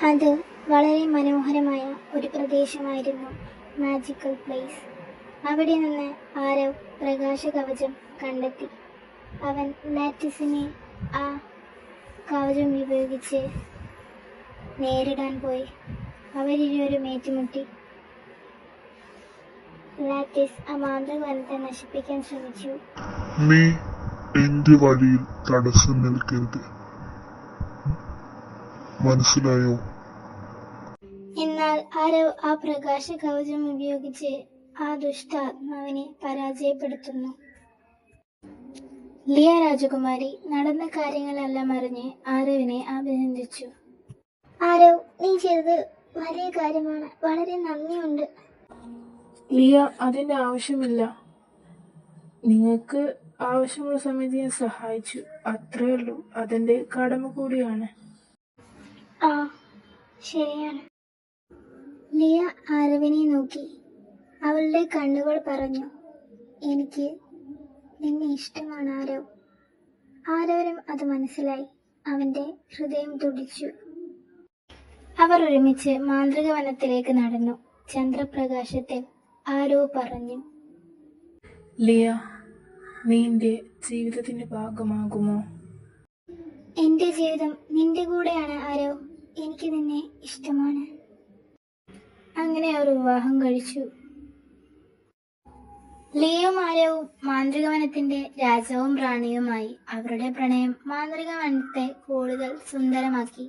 അത് വളരെ മനോഹരമായ ഒരു പ്രദേശമായിരുന്നു. Magical place. അവിടെ നിന്ന് ആരവ് പ്രകാശകവചം കണ്ടെത്തി. അവൻ ലാറ്റിസിനെ ആ കവചം ഉപയോഗിച്ച് നേരിടാൻ പോയി. അവരിരുവരും ഏറ്റുമുട്ടി. ലാറ്റിസ് ആ മാന്ത്രികവനത്തെ നശിപ്പിക്കാൻ ശ്രമിച്ചു. നീ എന്റെ വഴിയിൽ തടസ്സം നിൽക്കരുത്, മനസ്സിലായോ? എന്നാൽ ആരവ് ആ പ്രകാശ കവചം ഉപയോഗിച്ച് ആ ദുഷ്ടാത്മാവിനെ പരാജയപ്പെടുത്തുന്നു. ലിയ രാജകുമാരി നടന്ന കാര്യങ്ങളെല്ലാം അറിഞ്ഞ് ആരവിനെ അഭിനന്ദിച്ചു. ആരവ്, നീ ചെയ്തത് വലിയ കാര്യമാണ്. വളരെ നന്ദിയുണ്ട്. ലിയ, അതിന്റെ ആവശ്യമില്ല. നിങ്ങൾക്ക് ആവശ്യമുള്ള സമയത്ത് ഞാൻ സഹായിച്ചു, അത്രേ ഉള്ളൂ. അതെന്റെ കടമ കൂടിയാണ്. ആ, ശരിയാണ്. ലിയ ആരവിനെ നോക്കി. അവളുടെ കണ്ണുകൾ പറഞ്ഞു, എനിക്ക് നിന്നെ ഇഷ്ടമാണ് ആരവ്. ആരവനും അത് മനസ്സിലായി. അവന്റെ ഹൃദയം തുടിച്ചു. അവർ ഒരുമിച്ച് മാന്ത്രിക വനത്തിലേക്ക് നടന്നു. ചന്ദ്രപ്രകാശത്തിൽ ആരവ് പറഞ്ഞു, ലിയ, നീ എന്റെ ജീവിതത്തിന്റെ ഭാഗമാകുമോ? എന്റെ ജീവിതം നിന്റെ കൂടെയാണ് ആരവ്. എനിക്ക് നിന്നെ ഇഷ്ടമാണ്. അങ്ങനെ അവർ വിവാഹം കഴിച്ചു. ലിയയും ആരവും മാന്ത്രികവനത്തിന്റെ രാജാവും റാണിയുമായി. അവരുടെ പ്രണയം മാന്ത്രികവനത്തെ കൂടുതൽ സുന്ദരമാക്കി.